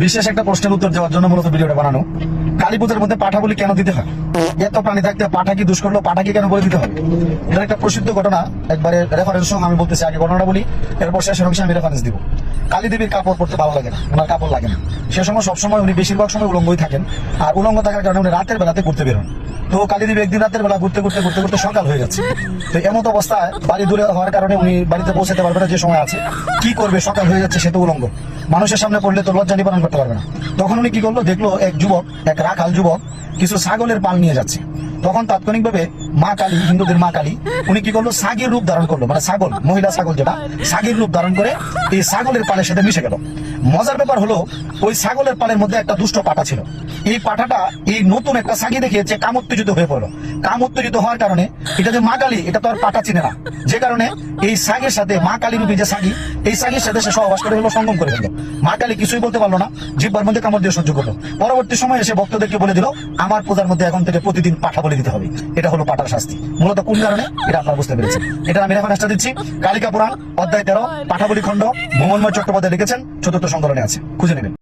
বিশেষ একটা প্রশ্নের উত্তর দেওয়ার জন্য মূলত ভিডিওটা বানানো। কালী পূজার মধ্যে পাঠা বলি কেন দিতে হয়? এত প্রাণী থাকতে পাঠা কি দোষ করলো? পাঠা কি কেন বলে দিতে হবে? এটা একটা প্রসিদ্ধ ঘটনা। একবারে রেফারেন্স সঙ্গে আমি বলতেছি, আগে ঘটনাটা বলি, এরপর শেষের অংশে আমি রেফারেন্স দিব। কালী দেবীর কাপড় পরতে ভালো লাগে না, ওনার কাপড় লাগে না। সে সময় সবসময় উনি বেশিরভাগ সময় উলঙ্গই থাকেন, আর উলঙ্গ থাকার কারণে উনি রাতের বেলাতে ঘুরতে বেরোন। তো কালী দেবী একদিন রাতের বেলা ঘুরতে ঘুরতে ঘুরতে ঘুরতে সকাল হয়ে যাচ্ছে। তো এমত অবস্থায় বাড়ি দূরে হওয়ার কারণে উনি বাড়িতে পৌঁছাতে পারবে না যে সময় আছে। কি করবে? সকাল হয়ে যাচ্ছে, সে তো উলঙ্গ, মানুষের সামনে পড়লে তো লজ্জা নিবারণ করতে পারবে না। তখন উনি কি করলো, দেখলো এক যুবক, এক রাখাল যুবক কিছু ছাগলের পাল নিয়ে যাচ্ছে। তখন তাৎক্ষণিকভাবে মা কালী, হিন্দুদের মা কালী, উনি কি করলো, সাগির রূপ ধারণ করলো, মানে ছাগল, মহিলা ছাগল যেটা, সাগির রূপ ধারণ করে এই ছাগলের পালের সাথে মিশে গেল। মজার ব্যাপার হলো, ওই ছাগলের পালের মধ্যে একটা দুষ্ট পাঠা ছিল। এই পাঠাটা এই নতুন একটা সাগি দেখিয়েছে, কাম উত্তেজিত হয়ে পড়লো। কাম উত্তেজিত হওয়ার কারণে, এটা যে মা কালী, এটা তো আর পাঠা চিনে না, যে কারণে এই সাগের সাথে, মা কালী রূপী যে সাগি, এই সাগের সাথে সে সহবাস করে হলো, সঙ্গম করে ফেললো। মা কালী কিছুই বলতে পারলো না, জিহ্বার মধ্যে কামড় দিয়ে সহ্য করলো। পরবর্তী সময় এসে ভক্তদেরকে বলে দিল, আমার পূজার মধ্যে এখন থেকে প্রতিদিন পাঠা বলে দিতে হবে। এটা হলো পাঠার শাস্তি। মূলত কোন কারণে, এটা আপনারা বুঝতে পেরেছেন। এটা আমি রেফারেন্সটা দিচ্ছি, কালিকা পুরাণ অধ্যায় 13, পাঠাবলী খণ্ড, ভ্রমণময় চট্টোপাধ্যায় লিখেছেন, 4th সংকলনে আছে, খুঁজে নেবেন।